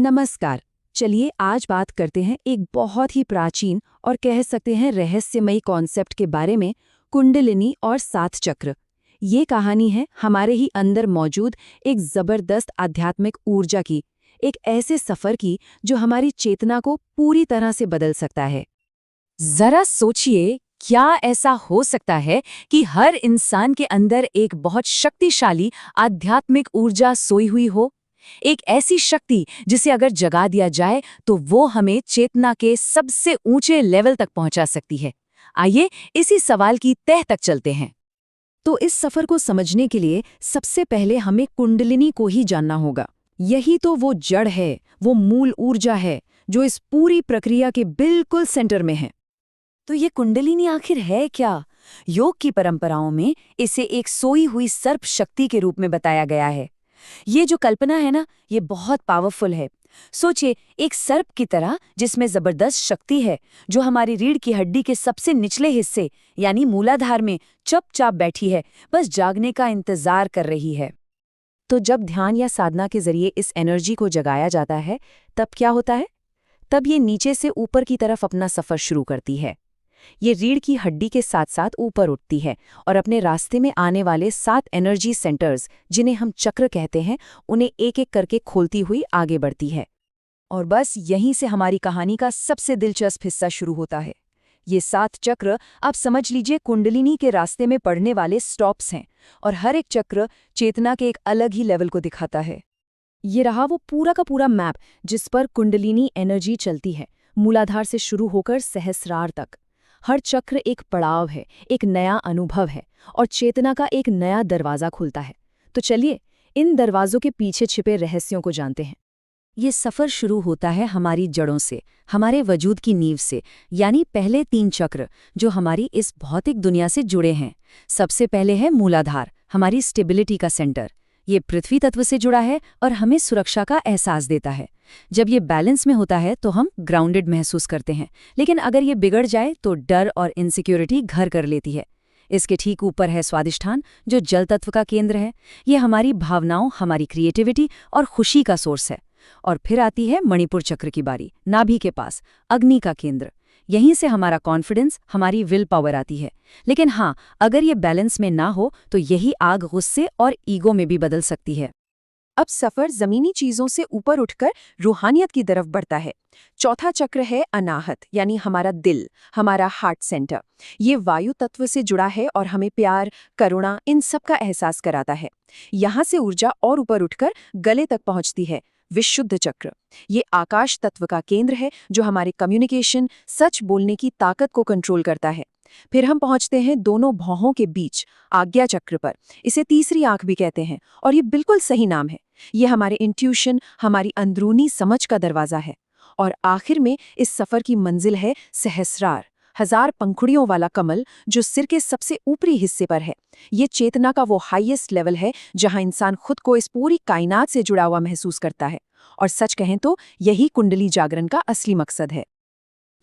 नमस्कार। चलिए आज बात करते हैं एक बहुत ही प्राचीन और कह सकते हैं रहस्यमयी कॉन्सेप्ट के बारे में, कुंडलिनी और सात चक्र। ये कहानी है हमारे ही अंदर मौजूद एक जबरदस्त आध्यात्मिक ऊर्जा की, एक ऐसे सफर की जो हमारी चेतना को पूरी तरह से बदल सकता है। जरा सोचिए, क्या ऐसा हो सकता है कि हर इंसान के अंदर एक बहुत शक्तिशाली आध्यात्मिक ऊर्जा सोई हुई हो? एक ऐसी शक्ति जिसे अगर जगा दिया जाए तो वो हमें चेतना के सबसे ऊंचे लेवल तक पहुंचा सकती है। आइए इसी सवाल की तह तक चलते हैं। तो इस सफर को समझने के लिए सबसे पहले हमें कुंडलिनी को ही जानना होगा। यही तो वो जड़ है, वो मूल ऊर्जा है जो इस पूरी प्रक्रिया के बिल्कुल सेंटर में है। तो ये कुंडलिनी आखिर है क्या? योग की परंपराओं में इसे एक सोई हुई सर्प शक्ति के रूप में बताया गया है। ये जो कल्पना है ना, ये बहुत पावरफुल है। सोचिए, एक सर्प की तरह जिसमें जबरदस्त शक्ति है, जो हमारी रीढ़ की हड्डी के सबसे निचले हिस्से यानी मूलाधार में चुपचाप बैठी है, बस जागने का इंतजार कर रही है। तो जब ध्यान या साधना के जरिए इस एनर्जी को जगाया जाता है, तब क्या होता है? तब ये नीचे से ऊपर की तरफ अपना सफर शुरू करती है। ये रीढ़ की हड्डी के साथ साथ ऊपर उठती है और अपने रास्ते में आने वाले 7 एनर्जी सेंटर्स, जिन्हें हम चक्र कहते हैं, उन्हें एक एक करके खोलती हुई आगे बढ़ती है। और बस यहीं से हमारी कहानी का सबसे दिलचस्प हिस्सा शुरू होता है। ये 7 चक्र, आप समझ लीजिए, कुंडलिनी के रास्ते में पड़ने वाले स्टॉप्स हैं, और हर एक चक्र चेतना के एक अलग ही लेवल को दिखाता है। ये रहा वो पूरा का पूरा मैप जिस पर कुंडलिनी एनर्जी चलती है, मूलाधार से शुरू होकर सहस्रार तक। हर चक्र एक पड़ाव है, एक नया अनुभव है, और चेतना का एक नया दरवाजा खुलता है। तो चलिए इन दरवाजों के पीछे छिपे रहस्यों को जानते हैं। ये सफर शुरू होता है हमारी जड़ों से, हमारे वजूद की नींव से, यानी पहले 3 चक्र जो हमारी इस भौतिक दुनिया से जुड़े हैं। सबसे पहले है मूलाधार, हमारी स्टेबिलिटी का सेंटर। ये पृथ्वी तत्व से जुड़ा है और हमें सुरक्षा का एहसास देता है। जब ये बैलेंस में होता है तो हम ग्राउंडेड महसूस करते हैं, लेकिन अगर ये बिगड़ जाए तो डर और इनसिक्योरिटी घर कर लेती है। इसके ठीक ऊपर है स्वादिष्ठान, जो जल तत्व का केंद्र है। ये हमारी भावनाओं, हमारी क्रिएटिविटी और खुशी का सोर्स है। और फिर आती है मणिपुर चक्र की बारी, नाभि के पास, अग्नि का केंद्र। यहीं से हमारा कॉन्फिडेंस, हमारी विल पावर आती है। लेकिन हाँ, अगर ये बैलेंस में ना हो तो यही आग गुस्से और ईगो में भी बदल सकती है। अब सफर जमीनी चीजों से ऊपर उठकर रूहानियत की तरफ बढ़ता है। चौथा चक्र है अनाहत, यानी हमारा दिल, हमारा हार्ट सेंटर। ये वायु तत्व से जुड़ा है और हमें प्यार, करुणा, इन सब का एहसास कराता है। यहाँ से ऊर्जा और ऊपर उठकर गले तक पहुँचती है। विशुद्ध चक्र, ये आकाश तत्व का केंद्र है जो हमारे कम्युनिकेशन, सच बोलने की ताकत को कंट्रोल करता है। फिर हम पहुंचते हैं दोनों भौहों के बीच, आज्ञा चक्र पर। इसे तीसरी आंख भी कहते हैं, और ये बिल्कुल सही नाम है। ये हमारे इंट्यूशन, हमारी अंदरूनी समझ का दरवाजा है। और आखिर में इस सफर की मंजिल है सहस्रार, 1000 पंखुड़ियों वाला कमल, जो सिर के सबसे ऊपरी हिस्से पर है। ये चेतना का वो हाईएस्ट लेवल है जहां इंसान खुद को इस पूरी कायनात से जुड़ा हुआ महसूस करता है। और सच कहें तो यही कुंडली जागरण का असली मकसद है।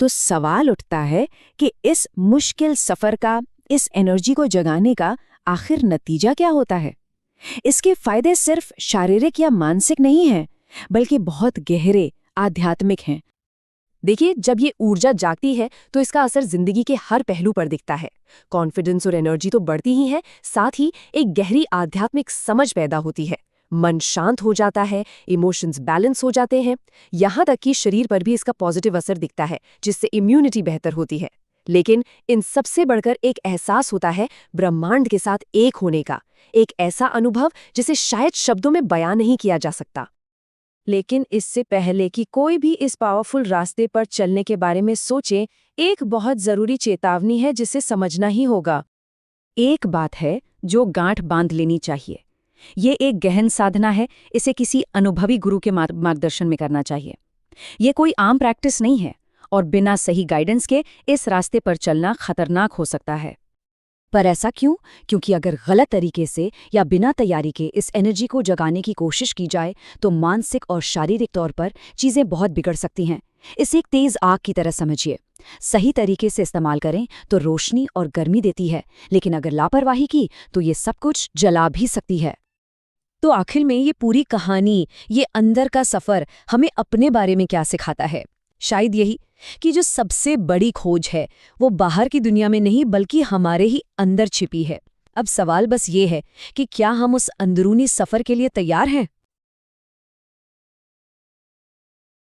तो सवाल उठता है कि इस मुश्किल सफर का, इस एनर्जी को जगाने का आखिर नतीजा क्या होता है? इसके फायदे सिर्फ शारीरिक या मानसिक नहीं हैं, बल्कि बहुत गहरे आध्यात्मिक हैं। देखिए, जब ये ऊर्जा जागती है तो इसका असर जिंदगी के हर पहलू पर दिखता है। कॉन्फिडेंस और एनर्जी तो बढ़ती ही है, साथ ही एक गहरी आध्यात्मिक समझ पैदा होती है। मन शांत हो जाता है, इमोशंस बैलेंस हो जाते हैं, यहाँ तक कि शरीर पर भी इसका पॉजिटिव असर दिखता है, जिससे इम्यूनिटी बेहतर होती है। लेकिन इन सबसे बढ़कर एक एहसास होता है ब्रह्मांड के साथ एक होने का, एक ऐसा अनुभव जिसे शायद शब्दों में बयां नहीं किया जा सकता। लेकिन इससे पहले कि कोई भी इस पावरफुल रास्ते पर चलने के बारे में सोचे, एक बहुत जरूरी चेतावनी है जिसे समझना ही होगा। एक बात है जो गांठ बांध लेनी चाहिए। ये एक गहन साधना है, इसे किसी अनुभवी गुरु के मार्गदर्शन में करना चाहिए। ये कोई आम प्रैक्टिस नहीं है, और बिना सही गाइडेंस के इस रास्ते पर चलना खतरनाक हो सकता है। पर ऐसा क्यों? क्योंकि अगर गलत तरीके से या बिना तैयारी के इस एनर्जी को जगाने की कोशिश की जाए तो मानसिक और शारीरिक तौर पर चीजें बहुत बिगड़ सकती हैं। इसे एक तेज आग की तरह समझिए। सही तरीके से इस्तेमाल करें तो रोशनी और गर्मी देती है, लेकिन अगर लापरवाही की तो ये सब कुछ जला भी सकती है। तो आखिर में ये पूरी कहानी, ये अंदर का सफ़र हमें अपने बारे में क्या सिखाता है? शायद यही कि जो सबसे बड़ी खोज है वो बाहर की दुनिया में नहीं बल्कि हमारे ही अंदर छिपी है। अब सवाल बस ये है कि क्या हम उस अंदरूनी सफ़र के लिए तैयार हैं?